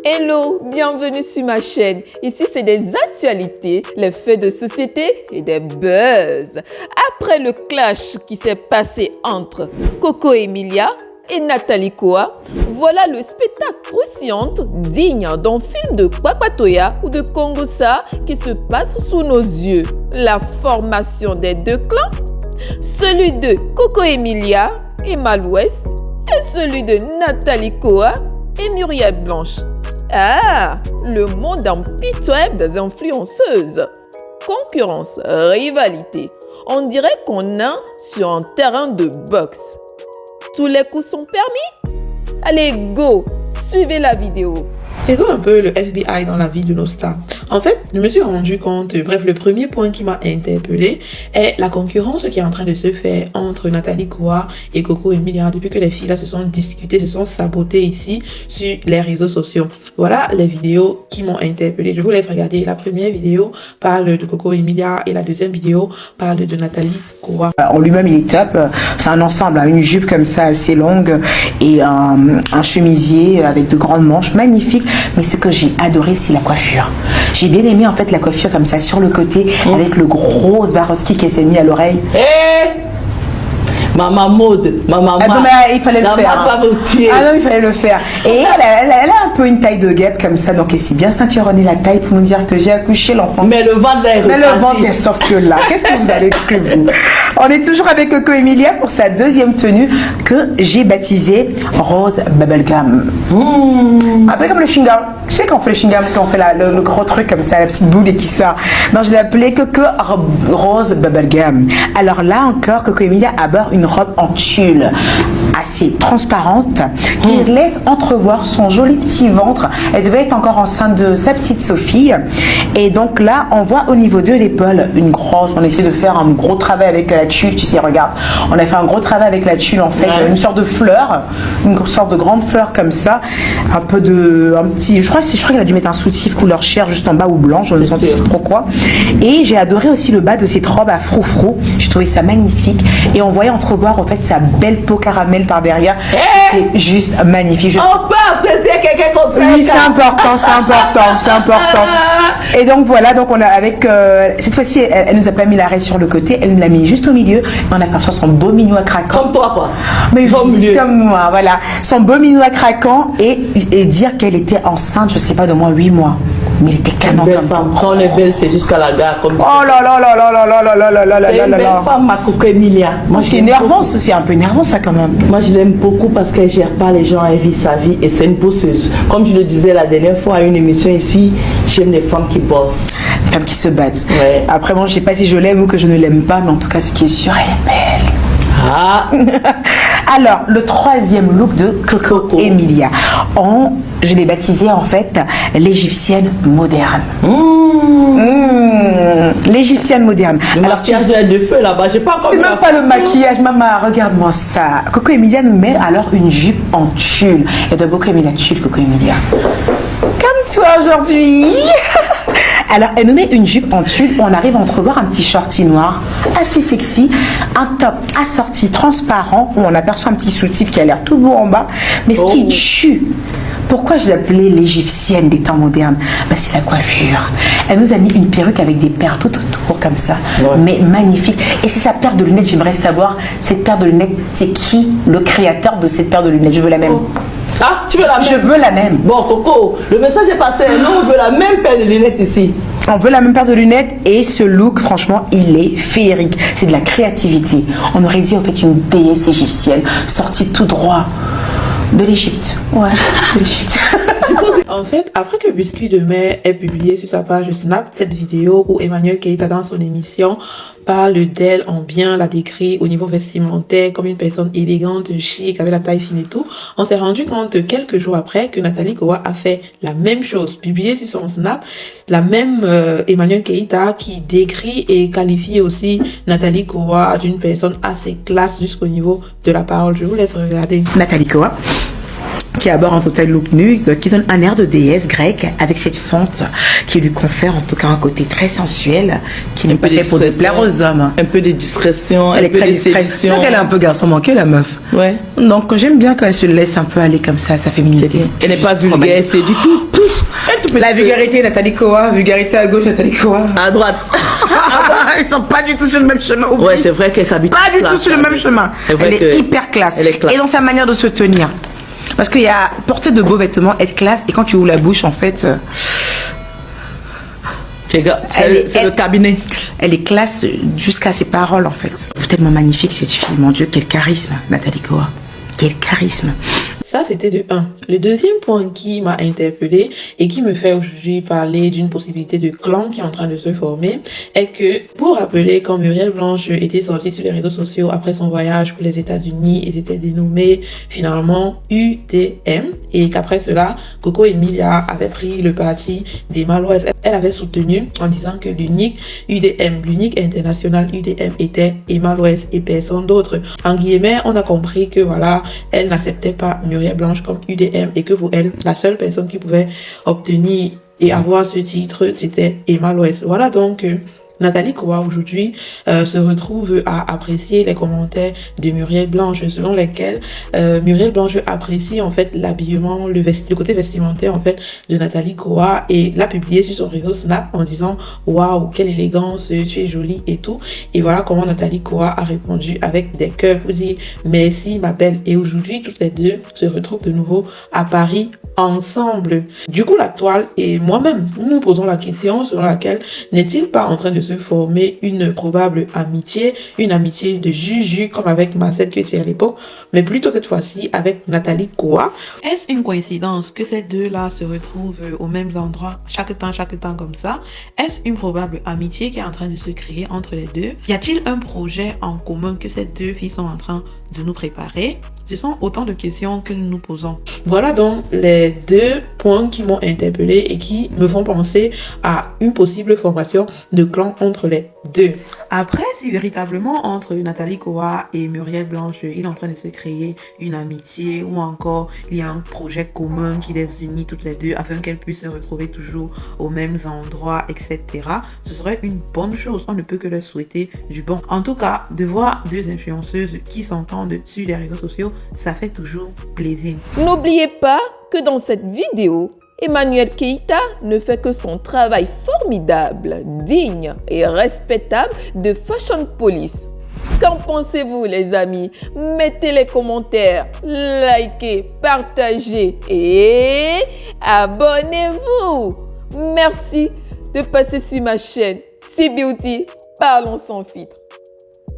Hello, bienvenue sur ma chaîne. Ici, c'est des actualités, les faits de société et des buzz. Après le clash qui s'est passé entre Coco Emilia et Nathalie Koa, voilà le spectacle croustillant digne d'un film de Kwakpatoya ou de Kongosa qui se passe sous nos yeux. La formation des deux clans, celui de Coco Emilia et Malouest et celui de Nathalie Koa et Muriel Blanche. Ah, le monde impitoyable des influenceuses. Concurrence, rivalité. On dirait qu'on est sur un terrain de boxe. Tous les coups sont permis? Allez, go! Suivez la vidéo. Faisons un peu le FBI dans la vie de nos stars. En fait, je me suis rendu compte, bref, le premier point qui m'a interpellée est la concurrence qui est en train de se faire entre Nathalie Koa et Coco Emilia depuis que les filles là se sont discutées, se sont sabotées ici sur les réseaux sociaux. Voilà les vidéos qui m'ont interpellée. Je vous laisse regarder. La première vidéo parle de Coco Emilia et la deuxième vidéo parle de Nathalie Koa. En lui-même, il est top. C'est un ensemble, une jupe comme ça assez longue et un chemisier avec de grandes manches, magnifique. Mais ce que j'ai adoré, c'est la coiffure. J'ai bien aimé en fait la coiffure comme ça sur le côté avec le gros Swarovski qui s'est mis à l'oreille. Maman mode, maman. Ah non, mais il fallait le faire. Pas me tuer. Ah non, il fallait le faire. Et elle a un peu une taille de guêpe comme ça, donc elle s'est bien ceinturonnée la taille pour nous dire que j'ai accouché l'enfant. Mais le ventre est Mais le ventre est sauf que là. Qu'est-ce que vous avez cru, vous? On est toujours avec Coco Emilia pour sa deuxième tenue que j'ai baptisée Rose Bubblegum. Un peu comme le chewing-gum. Je sais qu'on fait le chewing-gum, quand on fait le gros truc comme ça, la petite boule et qui sort. Non, je l'ai appelée Coco Rose Bubblegum. Alors là encore, Coco Emilia aborde une robe en tulle assez transparente qui laisse entrevoir son joli petit ventre. Elle devait être encore enceinte de sa petite Sophie. Et donc là, on voit au niveau de l'épaule une grosse, on essaie de faire un gros travail avec la tulle. Tu sais, regarde, on a fait un gros travail avec la tulle en fait, une sorte de fleur, une sorte de grande fleur comme ça, un petit, je crois qu'il a dû mettre un soutif couleur chair juste en bas ou blanc, je ne sais pas trop quoi. Et j'ai adoré aussi le bas de cette robe à froufrou, j'ai trouvé ça magnifique. Et on voyait entrevoir en fait sa belle peau caramel par derrière, c'est juste magnifique. On peut apprécier quelqu'un comme ça. Oui, c'est important, c'est important, c'est important. Et donc voilà, donc on a avec cette fois-ci, elle nous a pas mis l'arrêt sur le côté, elle nous l'a mis juste au milieu. On aperçoit son beau mignon à craquant. Comme toi quoi. Mais au milieu. Comme moi, voilà. Son beau mignon à craquant et dire qu'elle était enceinte, je sais pas, de moins 8 mois. Mais elle était canon comme femme. Quand on est belle, c'est jusqu'à la gare comme ça. Oh là là là là là là là là là là là C'est une belle femme, ma Coco Emilia. Moi, c'est énervant, c'est un peu énervant ça quand même. Moi, je l'aime beaucoup parce qu'elle gère pas les gens, elle vit sa vie et c'est une bosseuse. Comme je le disais la dernière fois à une émission ici, j'aime les femmes qui bossent. Les femmes qui se battent. Ouais. Après, bon, je sais pas si je l'aime ou que je ne l'aime pas, mais en tout cas, ce qui est sûr, elle est belle. Ah. Alors, le troisième look de Coco Emilia. Je l'ai baptisé en fait l'égyptienne moderne. L'égyptienne moderne. Le maquillage de feu là-bas, j'ai pas. C'est même pas le maquillage, maman, regarde-moi ça. Coco Emilia nous met alors une jupe en tulle. Elle doit beaucoup aimer la tulle, Coco Emilia. Comme toi aujourd'hui. Alors, elle nous met une jupe en tulle, on arrive à entrevoir un petit shorty noir, assez sexy, un top assorti transparent, où on aperçoit un petit soutif qui a l'air tout beau en bas, mais ce qui tue. Pourquoi je l'appelais l'égyptienne des temps modernes? Bah, c'est la coiffure. Elle nous a mis une perruque avec des perles tout autour comme ça, mais magnifique. Et c'est sa paire de lunettes, j'aimerais savoir, cette paire de lunettes, c'est qui le créateur de cette paire de lunettes? Je veux la même. Ah, tu veux la même? Je veux la même. Bon, Coco, le message est passé. Nous, on veut la même paire de lunettes ici. On veut la même paire de lunettes et ce look, franchement, il est féerique. C'est de la créativité. On aurait dit en fait une déesse égyptienne sortie tout droit de l'Égypte. Ouais, de l'Égypte. En fait, après que Biscuit de Mer ait publié sur sa page Snap cette vidéo où Emmanuel Keita dans son émission parle d'elle en bien, la décrit au niveau vestimentaire comme une personne élégante, chic, avec la taille fine et tout, on s'est rendu compte quelques jours après que Nathalie Koa a fait la même chose, publié sur son Snap, la même Emmanuel Keita qui décrit et qualifie aussi Nathalie Koa d'une personne assez classe jusqu'au niveau de la parole. Je vous laisse regarder. Nathalie Koa, qui aborde un total look nude, qui donne un air de déesse grecque avec cette fente qui lui confère en tout cas un côté très sensuel, qui n'est pas fait pour déplaire aux hommes. Un peu de discrétion, Elle un est peu très de discrète. C'est séduction. vrai qu'elle est un peu garçon manqué, la meuf. Ouais. Donc j'aime bien quand elle se laisse un peu aller comme ça, sa féminité. Elle n'est pas vulgaire, c'est du tout. La vulgarité, Nathalie Koa. Vulgarité à gauche, Nathalie Koa. À droite. Ils sont pas du tout sur le même chemin. oublie. Ouais, c'est vrai qu'elle s'habille Pas du tout classe, sur le hein. même chemin. C'est vrai Elle est que hyper classe. elle est classe. Et dans sa manière de se tenir. Parce qu'il y a porter de beaux vêtements, être classe, et quand tu ouvres la bouche, en fait, C'est Elle- le cabinet. elle est classe jusqu'à ses paroles, en fait. Tellement magnifique cette fille, mon Dieu, quel charisme, Nathalie Koa. Quel charisme. Ça, c'était de 1. Le deuxième point qui m'a interpellée et qui me fait aujourd'hui parler d'une possibilité de clan qui est en train de se former est que, pour rappeler, quand Muriel Blanche était sortie sur les réseaux sociaux après son voyage pour les États-Unis et s'était dénommée finalement UDM, et qu'après cela, Coco Emilia avait pris le parti des Malouaises. Elle avait soutenu en disant que l'unique UDM, l'unique international UDM était Emma Louès et personne d'autre. En guillemets, on a compris que voilà, elle n'acceptait pas Muriel Blanche comme UDM et que pour elle, la seule personne qui pouvait obtenir et avoir ce titre, c'était Emma Louès. Voilà donc Nathalie Koa aujourd'hui se retrouve à apprécier les commentaires de Muriel Blanche selon lesquels Muriel Blanche apprécie en fait l'habillement, le côté vestimentaire en fait de Nathalie Koa et l'a publié sur son réseau Snap en disant waouh quelle élégance, tu es jolie et tout. Et voilà comment Nathalie Koa a répondu avec des cœurs pour dire merci ma belle. Et aujourd'hui toutes les deux se retrouvent de nouveau à Paris ensemble. Du coup la toile et moi-même nous posons la question selon laquelle n'est-il pas en train de se former une probable amitié, une amitié de Juju comme avec Marcel que tu à l'époque, mais plutôt cette fois-ci avec Nathalie Koa. Est-ce une coïncidence que ces deux-là se retrouvent aux mêmes endroits chaque temps comme ça? Est-ce une probable amitié qui est en train de se créer entre les deux? Y a-t-il un projet en commun que ces deux filles sont en train de nous préparer? Ce sont autant de questions que nous nous posons. Voilà donc les deux points qui m'ont interpellée et qui me font penser à une possible formation de clan entre les deux. Après, si véritablement entre Nathalie Koa et Muriel Blanche, il est en train de se créer une amitié ou encore il y a un projet commun qui les unit toutes les deux afin qu'elles puissent se retrouver toujours aux mêmes endroits, etc. Ce serait une bonne chose. On ne peut que leur souhaiter du bon. En tout cas, de voir deux influenceuses qui s'entendent sur les réseaux sociaux, ça fait toujours plaisir. N'oubliez pas que dans cette vidéo, Emmanuel Keita ne fait que son travail formidable, digne et respectable de Fashion Police. Qu'en pensez-vous les amis? Mettez les commentaires, likez, partagez et abonnez-vous. Merci de passer sur ma chaîne C-Beauty, parlons sans filtre.